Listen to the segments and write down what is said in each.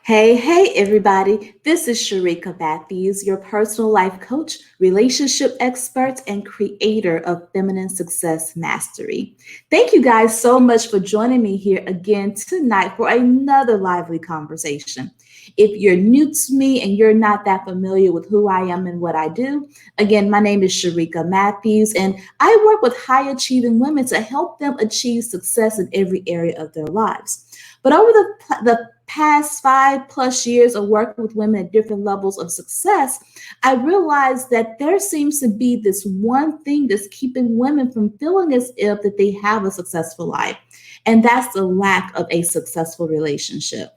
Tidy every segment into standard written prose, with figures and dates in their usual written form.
Hey, everybody. This is Sharika Matthews, your personal life coach, relationship expert, and creator of Feminine Success Mastery. Thank you guys so much for joining me here again tonight for another lively conversation. If you're new to me and you're not that familiar with who I am and what I do, again, my name is Sharika Matthews, and I work with high achieving women to help them achieve success in every area of their lives. But over the past 5+ years of working with women at different levels of success, I realized that there seems to be this one thing that's keeping women from feeling as if that they have a successful life, and that's the lack of a successful relationship.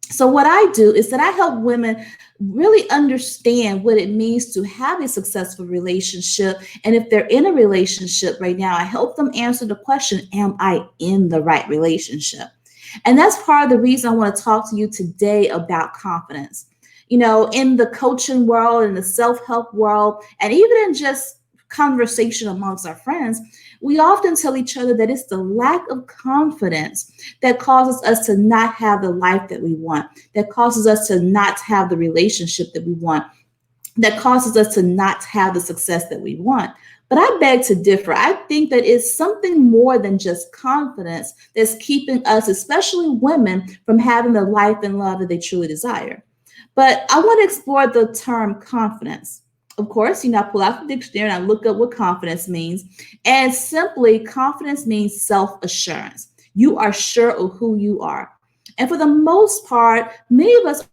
So what I do is that I help women really understand what it means to have a successful relationship. And if they're in a relationship right now, I help them answer the question, am I in the right relationship? And that's part of the reason I want to talk to you today about confidence. In the coaching world, in the self-help world, and even in just conversation amongst our friends, we often tell each other that it's the lack of confidence that causes us to not have the life that we want, that causes us to not have the relationship that we want, that causes us to not have the success that we want. But I beg to differ. I think that it's something more than just confidence that's keeping us, especially women, from having the life and love that they truly desire. But I want to explore the term confidence. Of course, I pull out the dictionary and I look up what confidence means. And simply, confidence means self assurance. You are sure of who you are. And for the most part, many of us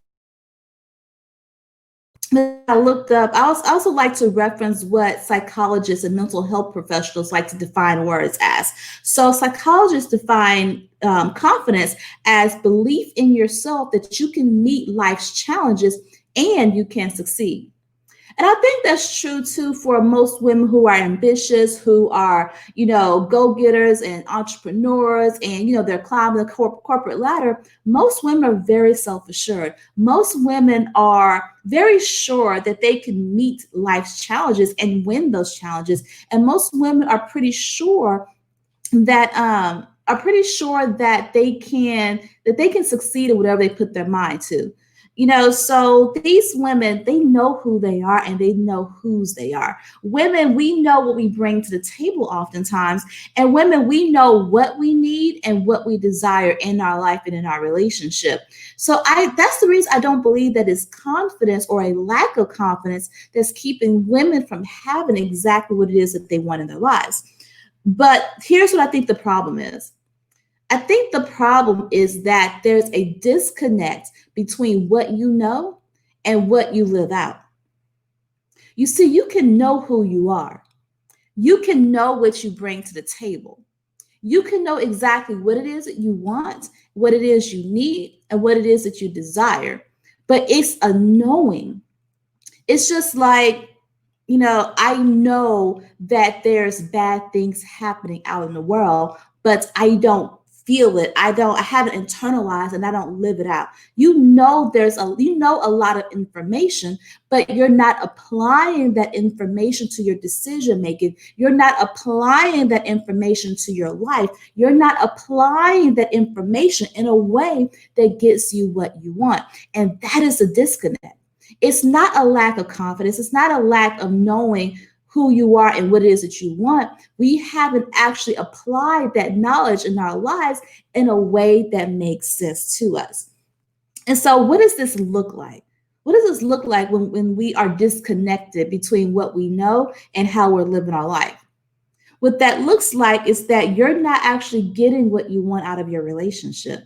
I looked up, I also like to reference what psychologists and mental health professionals like to define words as. So, psychologists define confidence as belief in yourself that you can meet life's challenges and you can succeed. And I think that's true too for most women who are ambitious, who are, go-getters and entrepreneurs, and, they're climbing the corporate ladder. Most women are very self-assured. Most women are very sure that they can meet life's challenges and win those challenges. And most women are pretty sure that they can succeed in whatever they put their mind to. So these women, they know who they are and they know whose they are. Women, we know what we bring to the table oftentimes. And women, we know what we need and what we desire in our life and in our relationship. So that's the reason I don't believe that it's confidence or a lack of confidence that's keeping women from having exactly what it is that they want in their lives. But here's what I think the problem is. I think the problem is that there's a disconnect between what you know and what you live out. You see, you can know who you are. You can know what you bring to the table. You can know exactly what it is that you want, what it is you need, and what it is that you desire. But it's a knowing. It's just like, I know that there's bad things happening out in the world, but I don't feel it. I haven't internalized and I don't live it out. You know a lot of information, but you're not applying that information to your decision making. You're not applying that information to your life. You're not applying that information in a way that gets you what you want. And that is a disconnect. It's not a lack of confidence. It's not a lack of knowing who you are and what it is that you want. We haven't actually applied that knowledge in our lives in a way that makes sense to us. And so, what does this look like? What does this look like when we are disconnected between what we know and how we're living our life? What that looks like is that you're not actually getting what you want out of your relationship.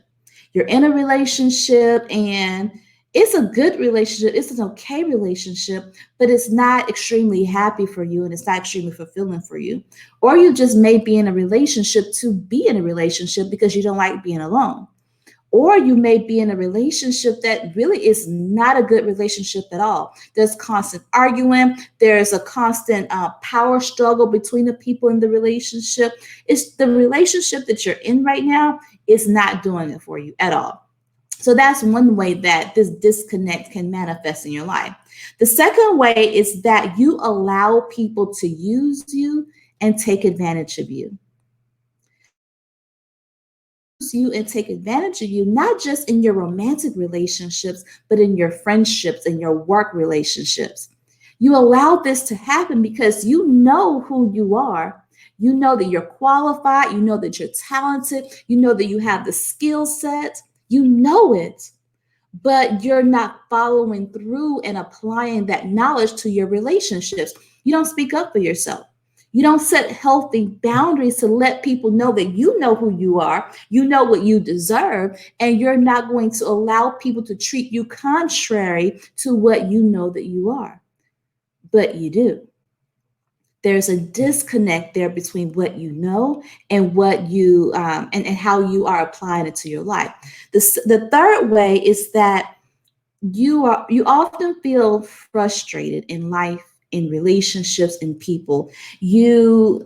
You're in a relationship and it's a good relationship, it's an okay relationship, but it's not extremely happy for you and it's not extremely fulfilling for you. Or you just may be in a relationship to be in a relationship because you don't like being alone. Or you may be in a relationship that really is not a good relationship at all. There's constant arguing. There's a constant power struggle between the people in the relationship. It's the relationship that you're in right now is not doing it for you at all. So that's one way that this disconnect can manifest in your life. The second way is that you allow people to use you and take advantage of you. use you and take advantage of you, not just in your romantic relationships, but in your friendships and your work relationships. You allow this to happen because you know who you are. You know that you're qualified. You know that you're talented. You know that you have the skill set. You know it, but you're not following through and applying that knowledge to your relationships. You don't speak up for yourself. You don't set healthy boundaries to let people know that you know who you are, you know what you deserve, and you're not going to allow people to treat you contrary to what you know that you are. But you do. There's a disconnect there between what you know and what you and how you are applying it to your life. The third way is that you often feel frustrated in life, in relationships, in people. You're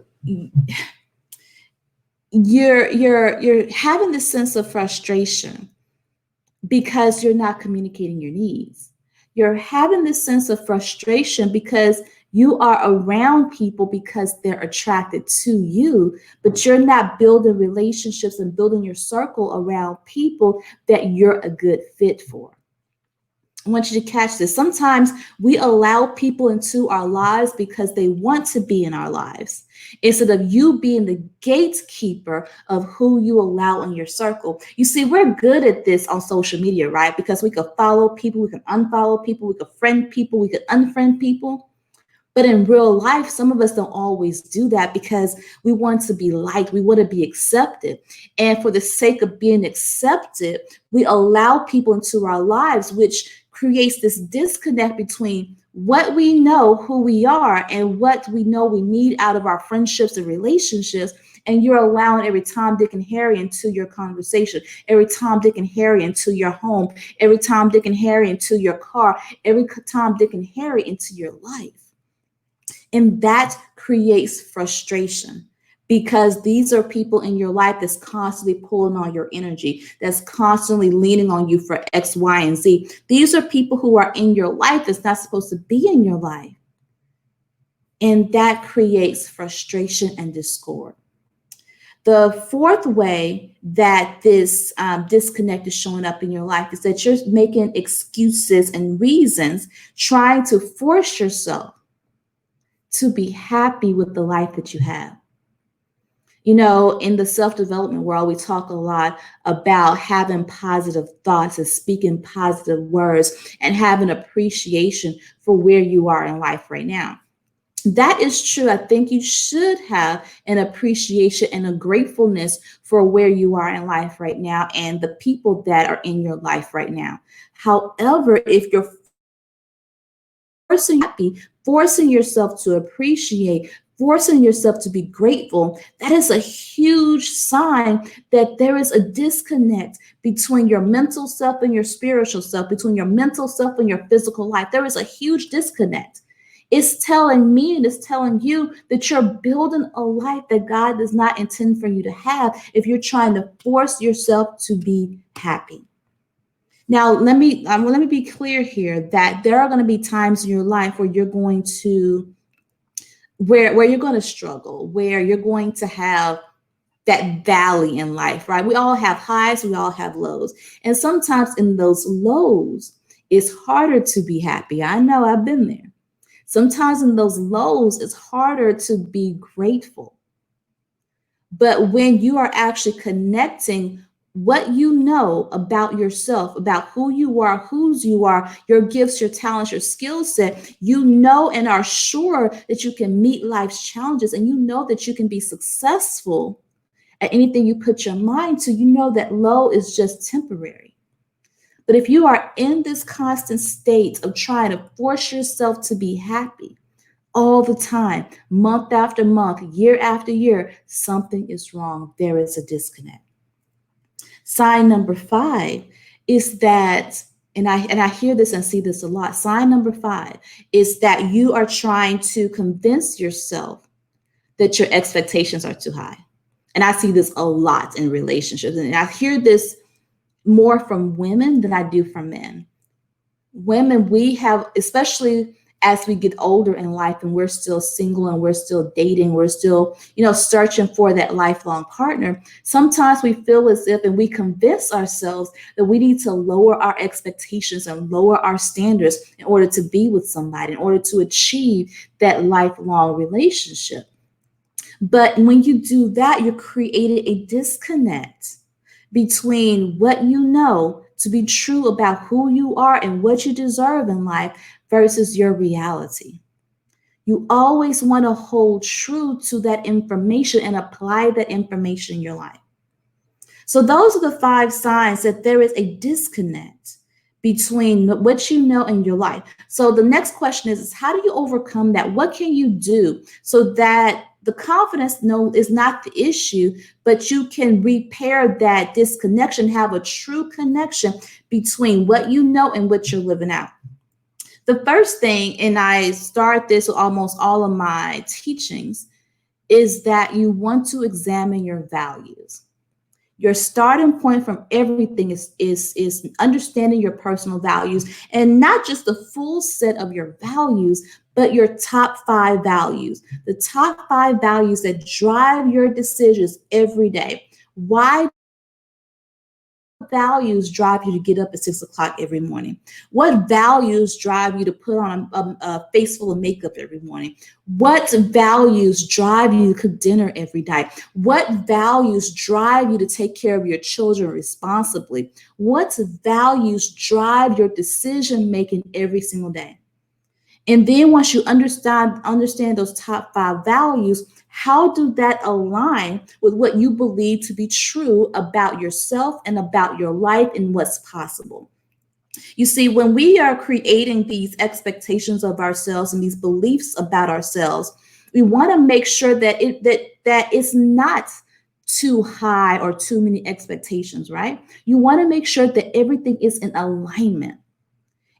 having this sense of frustration because you're not communicating your needs. You're having this sense of frustration because you are around people because they're attracted to you, but you're not building relationships and building your circle around people that you're a good fit for. I want you to catch this. Sometimes we allow people into our lives because they want to be in our lives, instead of you being the gatekeeper of who you allow in your circle. You see, we're good at this on social media, right? Because we could follow people, we can unfollow people, we could friend people, we could unfriend people. But in real life, some of us don't always do that because we want to be liked, we want to be accepted. And for the sake of being accepted, we allow people into our lives, which creates this disconnect between what we know who we are and what we know we need out of our friendships and relationships. And you're allowing every Tom, Dick, and Harry into your conversation, every Tom, Dick, and Harry into your home, every Tom, Dick, and Harry into your car, every Tom, Dick, and Harry into your life. And that creates frustration because these are people in your life that's constantly pulling on your energy, that's constantly leaning on you for X, Y, and Z. These are people who are in your life that's not supposed to be in your life. And that creates frustration and discord. The fourth way that this disconnect is showing up in your life is that you're making excuses and reasons, trying to force yourself to be happy with the life that you have. You know, in the self-development world, we talk a lot about having positive thoughts and speaking positive words and having appreciation for where you are in life right now. That is true. I think you should have an appreciation and a gratefulness for where you are in life right now and the people that are in your life right now. However, if you're forcing yourself to appreciate, forcing yourself to be grateful, that is a huge sign that there is a disconnect between your mental self and your spiritual self, between your mental self and your physical life. There is a huge disconnect. It's telling me and it's telling you that you're building a life that God does not intend for you to have if you're trying to force yourself to be happy. Now, let me be clear here that there are going to be times in your life where you're going to struggle, where you're going to have that valley in life, right? We all have highs, we all have lows. And sometimes in those lows, it's harder to be happy. I know, I've been there. Sometimes in those lows, it's harder to be grateful. But when you are actually connecting what you know about yourself, about who you are, whose you are, your gifts, your talents, your skill set, you know and are sure that you can meet life's challenges, and you know that you can be successful at anything you put your mind to, you know that low is just temporary. But if you are in this constant state of trying to force yourself to be happy all the time, month after month, year after year, something is wrong. There is a disconnect. Sign number 5 is that, and I hear this and see this a lot. Sign number 5 is that you are trying to convince yourself that your expectations are too high. And I see this a lot in relationships. And I hear this more from women than I do from men. Women, we have, especially as we get older in life and we're still single and we're still dating, we're still, searching for that lifelong partner. Sometimes we feel as if, and we convince ourselves that we need to lower our expectations and lower our standards in order to be with somebody, in order to achieve that lifelong relationship. But when you do that, you're creating a disconnect between what you know to be true about who you are and what you deserve in life versus your reality. You always want to hold true to that information and apply that information in your life. So, those are the 5 signs that there is a disconnect between what you know and your life. So, the next question is how do you overcome that? What can you do so that the confidence is not the issue, but you can repair that disconnection, have a true connection between what you know and what you're living out? The first thing, and I start this with almost all of my teachings, is that you want to examine your values. Your starting point from everything is understanding your personal values, and not just the full set of your values, but your top 5 values, the top 5 values that drive your decisions every day. Why values drive you to get up at 6 o'clock every morning? What values drive you to put on a face full of makeup every morning? What values drive you to cook dinner every day? What values drive you to take care of your children responsibly? What values drive your decision making every single day? And then once you understand those top 5 values, how do that align with what you believe to be true about yourself and about your life and what's possible? You see, when we are creating these expectations of ourselves and these beliefs about ourselves, we want to make sure that it's not too high or too many expectations, right? You want to make sure that everything is in alignment.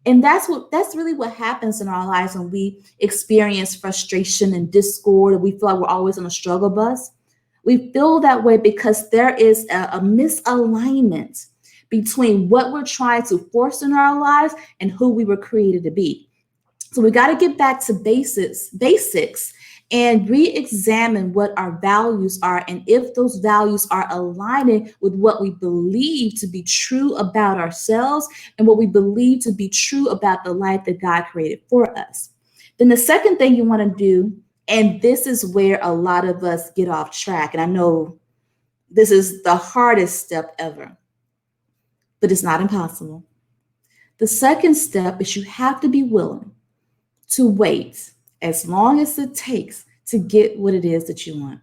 And that's really what happens in our lives when we experience frustration and discord, and we feel like we're always on a struggle bus. We feel that way because there is a misalignment between what we're trying to force in our lives and who we were created to be. So we got to get back to basics and re-examine what our values are, and if those values are aligning with what we believe to be true about ourselves and what we believe to be true about the life that God created for us. Then the second thing you want to do, and this is where a lot of us get off track, and I know this is the hardest step ever, but it's not impossible. The second step is you have to be willing to wait as long as it takes to get what it is that you want.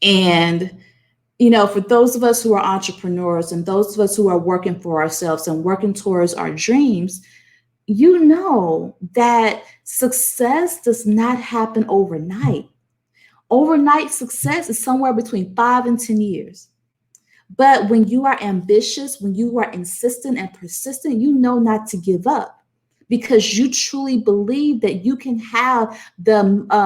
And, for those of us who are entrepreneurs and those of us who are working for ourselves and working towards our dreams, you know that success does not happen overnight. Overnight success is somewhere between 5 and 10 years. But when you are ambitious, when you are insistent and persistent, you know not to give up, because you truly believe that you can have the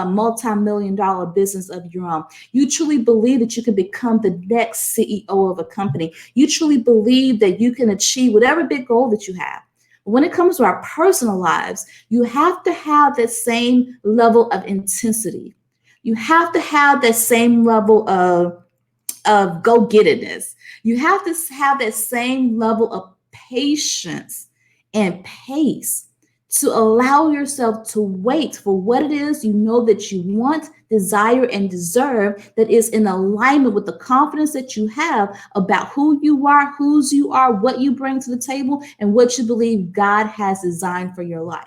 multi-million-dollar business of your own. You truly believe that you can become the next CEO of a company. You truly believe that you can achieve whatever big goal that you have. When it comes to our personal lives, you have to have that same level of intensity. You have to have that same level of go-gettedness. You have to have that same level of patience and pace to allow yourself to wait for what it is you know that you want, desire, and deserve, that is in alignment with the confidence that you have about who you are, whose you are, what you bring to the table, and what you believe God has designed for your life.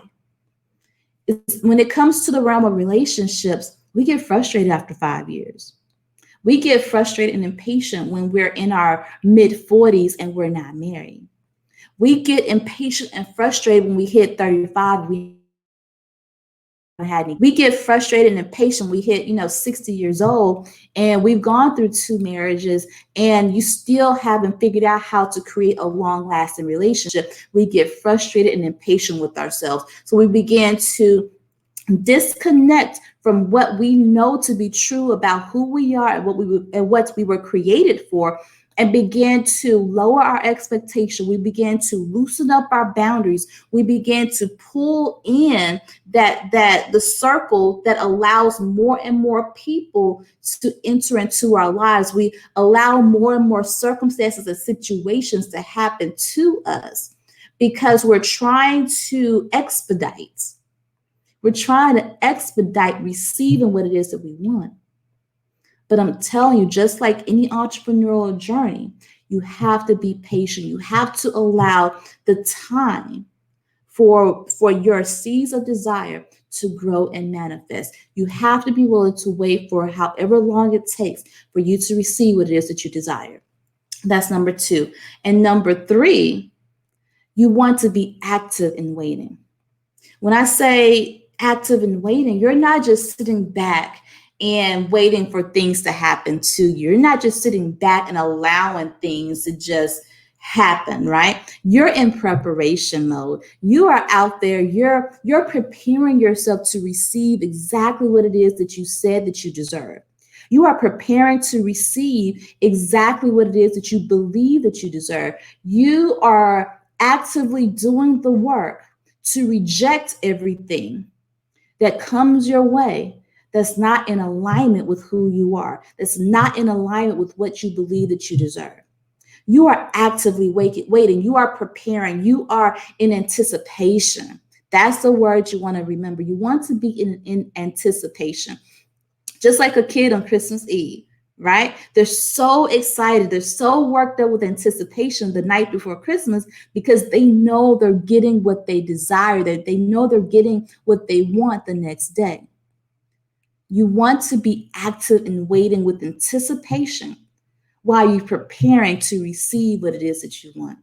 When it comes to the realm of relationships, we get frustrated after 5 years. We get frustrated and impatient when we're in our mid-40s and we're not married. We get impatient and frustrated when we hit 35. We get frustrated and impatient. We hit, 60 years old, and we've gone through 2 marriages, and you still haven't figured out how to create a long-lasting relationship. We get frustrated and impatient with ourselves. So we begin to disconnect from what we know to be true about who we are and what we were created for, and begin to lower our expectation. We begin to loosen up our boundaries. We begin to pull in that the circle that allows more and more people to enter into our lives. We allow more and more circumstances and situations to happen to us because we're trying to expedite. We're trying to expedite receiving what it is that we want. But I'm telling you, just like any entrepreneurial journey, you have to be patient. You have to allow the time for your seeds of desire to grow and manifest. You have to be willing to wait for however long it takes for you to receive what it is that you desire. That's number 2. And number 3, you want to be active in waiting. When I say active in waiting, you're not just sitting back and waiting for things to happen to you. You're not just sitting back and allowing things to just happen, right? You're in preparation mode. You are out there. You're preparing yourself to receive exactly what it is that you said that you deserve. You are preparing to receive exactly what it is that you believe that you deserve. You are actively doing the work to reject everything that comes your way that's not in alignment with who you are, that's not in alignment with what you believe that you deserve. You are actively waiting. You are preparing. You are in anticipation. That's the word you want to remember. You want to be in anticipation, just like a kid on Christmas Eve, right? They're so excited. They're so worked up with anticipation the night before Christmas because they know they're getting what they desire. They know they're getting what they want the next day. You want to be active in waiting with anticipation while you're preparing to receive what it is that you want.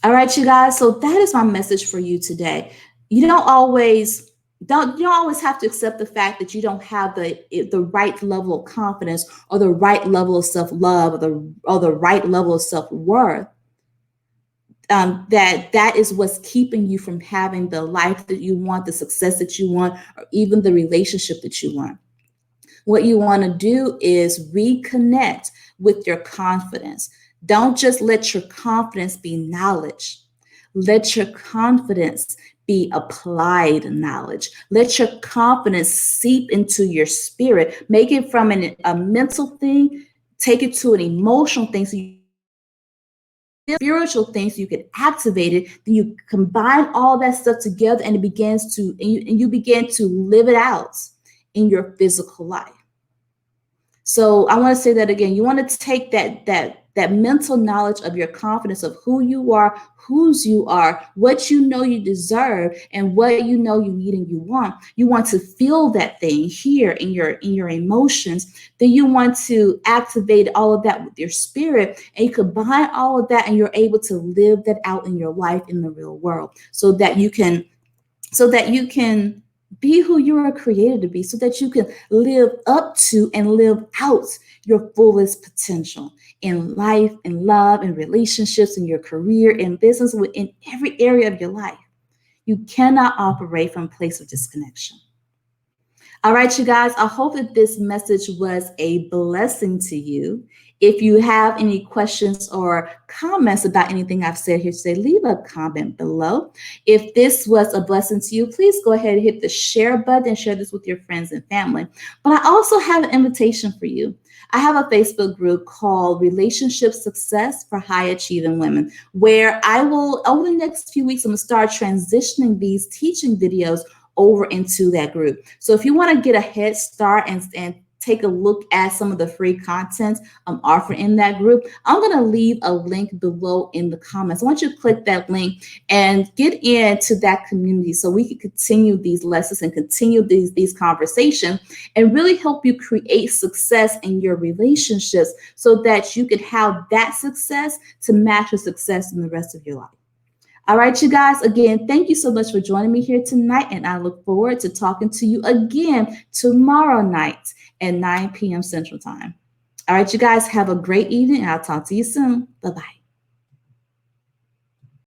All right, you guys. So that is my message for you today. You don't always have to accept the fact that you don't have the right level of confidence or the right level of self-love or the right level of self-worth. That is what's keeping you from having the life that you want, the success that you want, or even the relationship that you want. What you want to do is reconnect with your confidence. Don't just let your confidence be knowledge. Let your confidence be applied knowledge. Let your confidence seep into your spirit. Make it from a mental thing, take it to an emotional thing, so you spiritual things, so you can activate it. Then you combine all that stuff together, and you begin to live it out in your physical life. So I want to say that again. You want to take that mental knowledge of your confidence of who you are, whose you are, what you know you deserve, and what you know you need and you want. You want to feel that thing here in your emotions. Then you want to activate all of that with your spirit, and you combine all of that, and you're able to live that out in your life in the real world, so that you can be who you are created to be, so that you can live up to and live out your fullest potential in life, in love, in relationships, in your career, in business, in every area of your life. You cannot operate from a place of disconnection. All right, you guys, I hope that this message was a blessing to you. If you have any questions or comments about anything I've said here today, leave a comment below. If this was a blessing to you, please go ahead and hit the share button and share this with your friends and family. But I also have an invitation for you. I have a Facebook group called Relationship Success for High Achieving Women, where I will, over the next few weeks, I'm going to start transitioning these teaching videos over into that group. So if you want to get a head start and take a look at some of the free content I'm offering in that group, I'm going to leave a link below in the comments. I want you to click that link and get into that community so we can continue these lessons and continue these conversations and really help you create success in your relationships so that you can have that success to match your success in the rest of your life. All right, you guys, again, thank you so much for joining me here tonight, and I look forward to talking to you again tomorrow night at 9 p.m. Central Time. All right, you guys, have a great evening, and I'll talk to you soon. Bye-bye.